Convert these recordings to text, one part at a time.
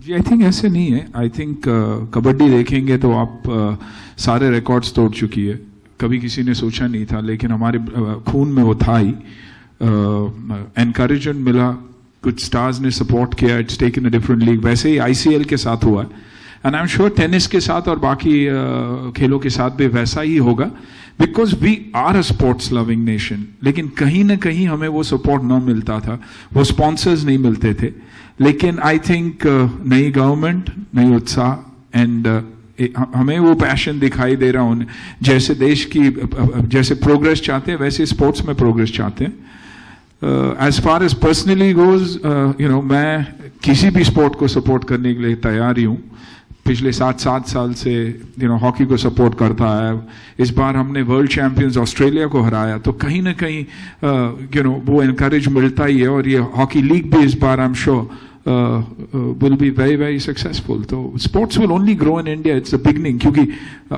Ji I think ऐसे नहीं है. आई थिंक कबड्डी देखेंगे तो आप सारे रिकॉर्ड्स तोड़ चुकी है. कभी किसी ने सोचा नहीं था, लेकिन हमारे खून में वो था ही. एनकरेजमेंट मिला, कुछ स्टार्स ने सपोर्ट किया, it's taken a different league. वैसे ही आईसीएल के साथ हुआ है, and I am sure tennis के साथ और बाकी खेलों के साथ भी वैसा ही होगा, because we are a sports loving nation. लेकिन कहीं ना कहीं हमें वो सपोर्ट न मिलता था, वो स्पॉन्सर्स नहीं मिलते थे. लेकिन आई थिंक नई गवर्नमेंट, नई उत्साह, एंड हमें वो पैशन दिखाई दे रहा है. जैसे देश की जैसे प्रोग्रेस चाहते हैं, वैसे स्पोर्ट्स में प्रोग्रेस चाहते हैं. As far as personally goes, मैं किसी भी स्पोर्ट को सपोर्ट करने के लिए तैयार ही हूं. पिछले 7 साल से हॉकी को सपोर्ट करता है. इस बार हमने वर्ल्ड चैंपियंस ऑस्ट्रेलिया को हराया, तो कहीं ना कहीं वो एनकरेज मिलता ही है. और ये हॉकी लीग भी इस बार I am sure will be very very successful. तो sports will only grow in India. It's the beginning, क्योंकि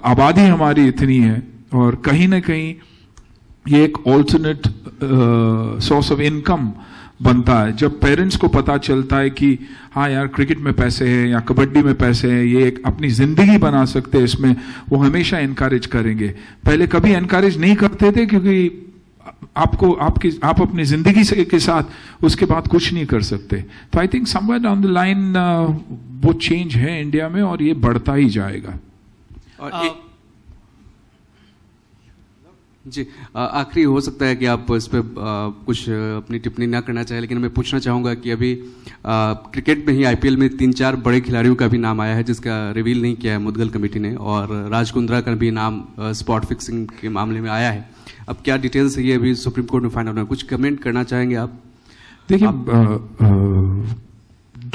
आबादी हमारी इतनी है, और कहीं ना कहीं ये एक ऑल्टरनेट सोर्स ऑफ इनकम बनता है. जब पेरेंट्स को पता चलता है कि हाँ यार क्रिकेट में पैसे हैं या कबड्डी में पैसे हैं, ये एक अपनी जिंदगी बना सकते हैं इसमें, वो हमेशा एनकरेज करेंगे. पहले कभी एनकरेज नहीं करते थे, क्योंकि आप अपनी जिंदगी के साथ उसके बाद कुछ नहीं कर सकते. तो I think somewhere down the line वो चेंज है इंडिया में, और ये बढ़ता ही जाएगा. जी आखिरी हो सकता है कि आप इस पर कुछ अपनी टिप्पणी ना करना चाहें, लेकिन मैं पूछना चाहूँगा कि अभी क्रिकेट में ही आईपीएल में 3-4 बड़े खिलाड़ियों का भी नाम आया है, जिसका रिवील नहीं किया है मुदगल कमेटी ने, और राज कुंद्रा का भी नाम स्पॉट फिक्सिंग के मामले में आया है. अब क्या डिटेल्स है ये अभी सुप्रीम कोर्ट में फाइनल होना है, कुछ कमेंट करना चाहेंगे आप? देखिए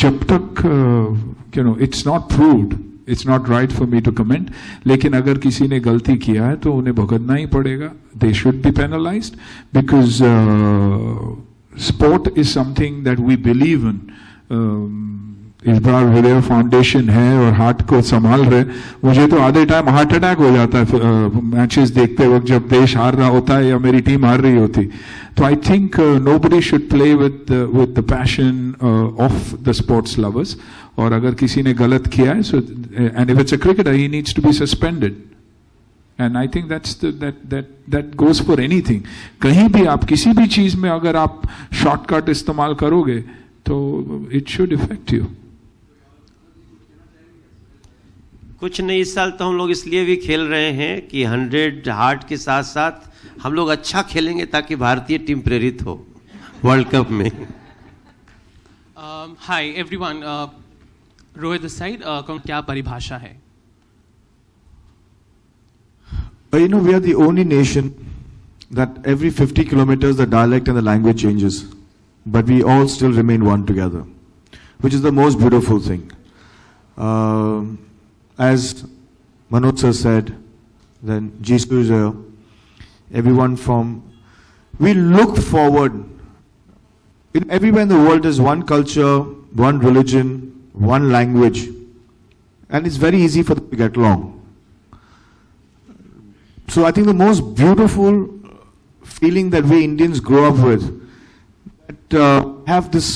जब तक it's not proved, it's not right for me to comment. लेकिन अगर किसी ने गलती किया है तो उन्हें भुगतना ही पड़ेगा. They should be penalised, because sport is something that we believe in. इस बार हृदय फाउंडेशन है और हार्ट को संभाल रहे. मुझे तो आधे टाइम हार्ट अटैक हो जाता है मैचेस देखते वक्त, जब देश हार रहा होता है या मेरी टीम हार रही होती. तो I think nobody should play with the passion of the sports lovers. और अगर किसी ने गलत किया है, so and if it's a cricketer, he needs to be suspended. And I think that goes for anything. कहीं भी आप किसी भी चीज में अगर आप शॉर्टकट इस्तेमाल करोगे तो इट शुड इफेक्ट यू. कुछ नहीं, इस साल तो हम लोग इसलिए भी खेल रहे हैं कि 100 हार्ट के साथ साथ हम लोग अच्छा खेलेंगे, ताकि भारतीय टीम प्रेरित हो वर्ल्ड कप में. Hi everyone, Rohit this side. क्या परिभाषा है? We are the only nation that every 50 kilometers the dialect and the language changes, but we all still remain one together, which is the most beautiful thing. As Manoj sir said, then Jisoo is here, everyone we look forward. Everywhere in the world there's one culture, one religion, one language, and it's very easy for them to get along. So I think the most beautiful feeling that we Indians grow up with, that have this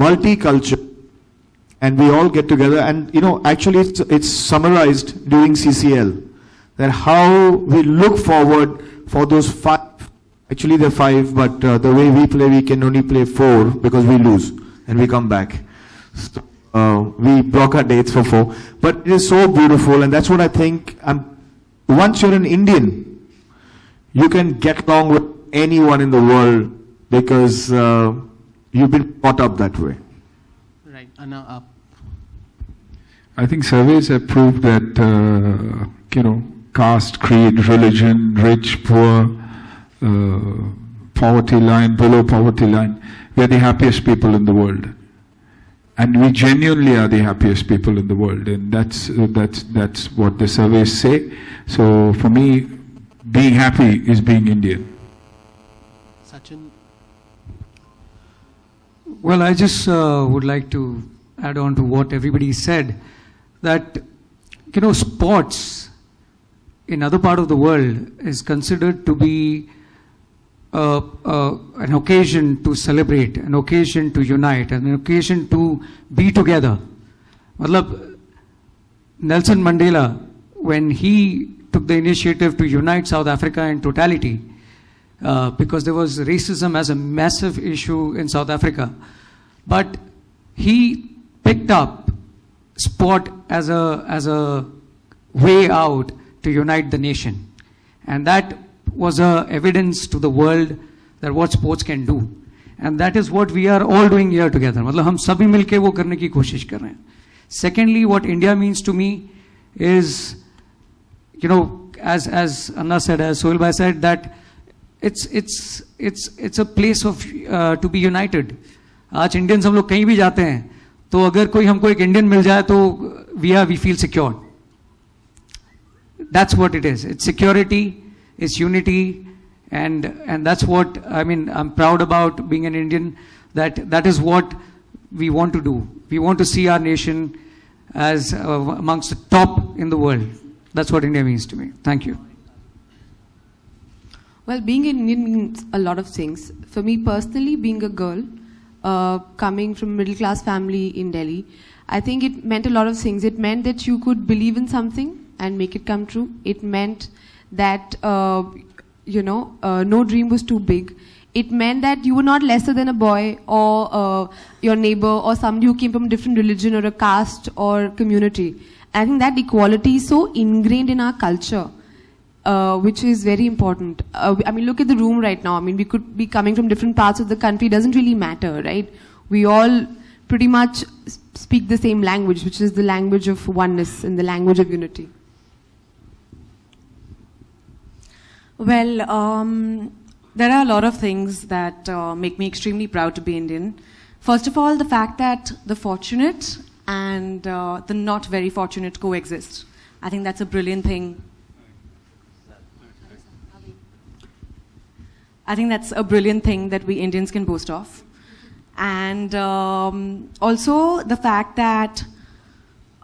multiculture, and we all get together, and actually it's summarized during CCL, that how we look forward for those 5, actually they're 5, but the way we play, we can only play 4 because we lose and we come back. So, we block our dates for 4, but it is so beautiful, and that's what I think. Once you're an Indian, you can get along with anyone in the world, because you've been brought up that way. Right. And now up. I think surveys have proved that caste, creed, religion, rich, poor, poverty line, below poverty line, we are the happiest people in the world. And we genuinely are the happiest people in the world, and that's what the surveys say. So for me, being happy is being Indian. Sachin? Well, I just would like to add on to what everybody said, that sports in other part of the world is considered to be an occasion to celebrate, an occasion to unite, an occasion to be together. मतलब Nelson Mandela, when he took the initiative to unite South Africa in totality, because there was racism as a massive issue in South Africa, but he picked up sport as a way out to unite the nation, and that was a evidence to the world that what sports can do, and that is what we are all doing here together. मतलब हम सभी मिलके वो करने की कोशिश कर रहे हैं. Secondly, what India means to me is, you know, as Anna said, as Sohail Bhai said, that it's a place of to be united. आज इंडियंस हम लोग कहीं भी जाते हैं तो अगर कोई हमको एक इंडियन मिल जाए तो we feel secured. That's what it is. It's security, it's unity, and that's what, I mean, I'm proud about being an Indian, that is what we want to do. We want to see our nation as amongst the top in the world. That's what India means to me. Thank you. Well, being an Indian means a lot of things. For me personally, being a girl, coming from a middle class family in Delhi, I think it meant a lot of things. It meant that you could believe in something and make it come true. It meant that, no dream was too big. It meant that you were not lesser than a boy or your neighbor or somebody who came from a different religion or a caste or community. I think that equality is so ingrained in our culture, which is very important. I mean, look at the room right now. I mean, we could be coming from different parts of the country. It doesn't really matter, right? We all pretty much speak the same language, which is the language of oneness and the language of unity. Well, there are a lot of things that make me extremely proud to be Indian. First of all, the fact that the fortunate and the not very fortunate coexist. I think that's a brilliant thing. I think that's a brilliant thing that we Indians can boast of. And also the fact that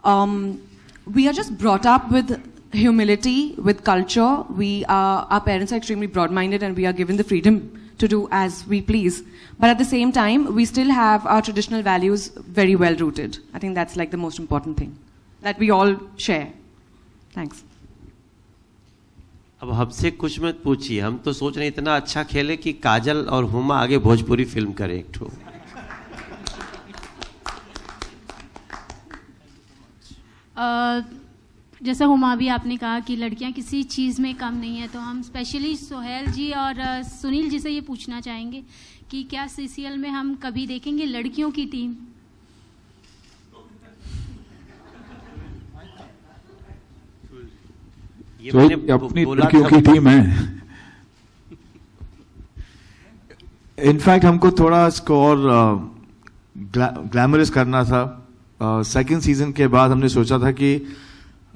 we are just brought up with humility, with culture. Our parents are extremely broad-minded and we are given the freedom to do as we please. But at the same time, we still have our traditional values very well rooted. I think that's like the most important thing that we all share. Thanks. अब हमसे कुछ मत पूछिए, हम तो सोच रहे हैं इतना अच्छा खेले कि काजल और हुमा आगे भोजपुरी फिल्म करें एक ठो. जैसा हुमा भी आपने कहा कि लड़कियां किसी चीज़ में कम नहीं है, तो हम स्पेशली सोहेल जी और सुनील जी से ये पूछना चाहेंगे कि क्या सीसीएल में हम कभी देखेंगे लड़कियों की टीम? ये अपनी लड़कियों की टीम है. इनफैक्ट हमको थोड़ा इसको और ग्लैमरस करना था. सेकंड सीजन के बाद हमने सोचा था कि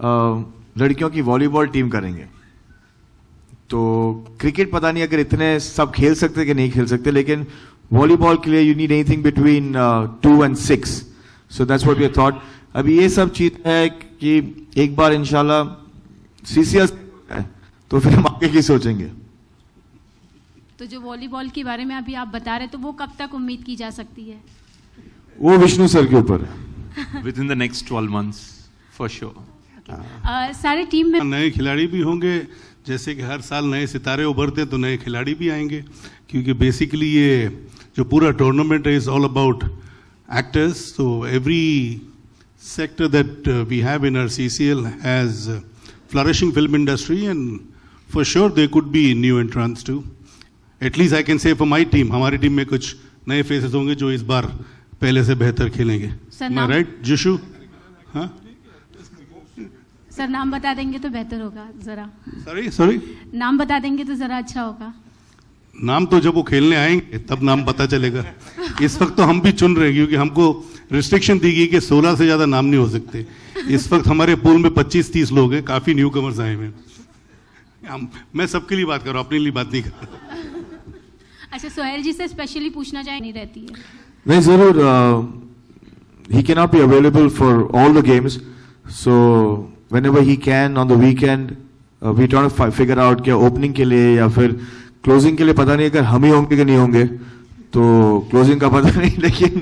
लड़कियों की वॉलीबॉल टीम करेंगे. तो क्रिकेट पता नहीं अगर इतने सब खेल सकते कि नहीं खेल सकते, लेकिन वॉलीबॉल के लिए you need anything between 2 and 6. So that's what we thought. अभी ये सब चीज है कि एक बार इंशाल्लाह सीसीएल तो फिर हम आगे की सोचेंगे. तो जो वॉलीबॉल के बारे में अभी आप बता रहे, तो वो कब तक उम्मीद की जा सकती है? वो विष्णु सर के ऊपर है. With in the next 12 months for sure. सारे टीम में नए खिलाड़ी भी होंगे, जैसे कि हर साल नए सितारे उभरते तो नए खिलाड़ी भी आएंगे, क्योंकि बेसिकली ये जो पूरा टूर्नामेंट है इज ऑल अबाउट एक्टर्स. तो every sector that we have in our CCL has flourishing film industry, and for sure there could be new entrants too. At least I can say for my team, हमारी team में कुछ नए faces होंगे जो इस बार पहले से बेहतर खेलेंगे. राइट जिशु? हाँ सर, नाम बता देंगे तो बेहतर होगा जरा. सॉरी नाम बता देंगे तो जरा अच्छा होगा. नाम तो जब वो खेलने आएंगे तब नाम पता चलेगा. इस वक्त तो हम भी चुन रहे हैं, क्योंकि हमको रिस्ट्रिक्शन दी गई कि 16 से ज्यादा नाम नहीं हो सकते. इस वक्त हमारे पूल में 25-30 लोग हैं, काफी न्यू कमर्स आए हैं. मैं सबके लिए बात कर रहा हूँ, अपने लिए बात नहीं कर रहा. अच्छा, सोहेल जी से स्पेशली पूछना चाहिए नहीं रहती है? नहीं, जरूर. He can not be available for all the games, so whenever he can on the weekend we try to figure out क्या ओपनिंग के लिए या फिर क्लोजिंग के लिए. पता नहीं अगर हम ही होंगे कि नहीं होंगे, तो क्लोजिंग का पता नहीं, लेकिन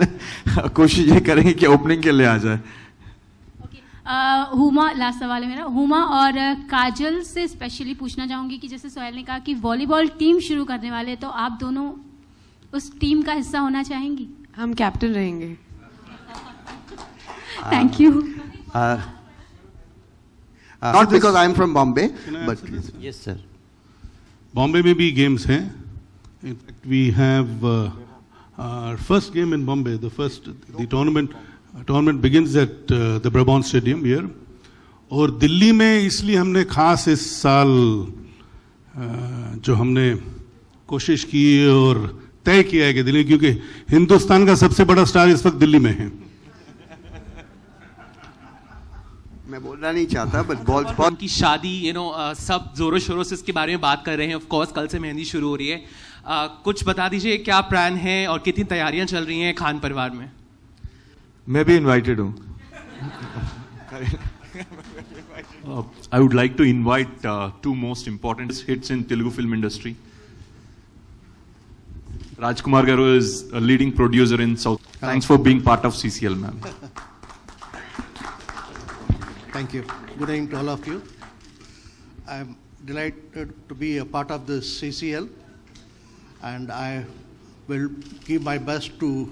कोशिश ये करेंगे कि ओपनिंग के लिए आ जाए. हुमा, लास्ट सवाल है मेरा, हुमा और काजल से स्पेशली पूछना चाहूंगी कि जैसे सोहेल ने कहा कि वॉलीबॉल टीम शुरू करने वाले, तो आप दोनों उस टीम का हिस्सा होना चाहेंगी? हम कैप्टन रहेंगे. Thank you. Not because I'm from Bombay, but yes sir. Bombay में भी games हैं. In fact, we have our first game in Bombay. The tournament begins at the Brabant Stadium here. और दिल्ली में इसलिए हमने खास इस साल जो हमने कोशिश की और तय किया है कि दिल्ली, क्योंकि हिंदुस्तान का सबसे बड़ा स्टार इस वक्त दिल्ली में है. मैं बोलना नहीं चाहता, बट बहुत की शादी सब जोरों शोरों से इसके बारे में बात कर रहे हैं. ऑफ कोर्स कल से मेहंदी शुरू हो रही है. कुछ बता दीजिए क्या प्लान है और कितनी तैयारियां चल रही हैं खान परिवार में? मैं भी इनवाइटेड हूँ. I would like to invite two most important hits in Telugu film industry. Rajkumar Garu is a leading producer in South. Thanks for being part of CCL, ma'am. Thank you. Good evening to all of you. I'm delighted to be a part of this CCL, and I will give my best to,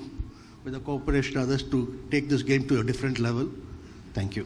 with the cooperation of others, to take this game to a different level. Thank you.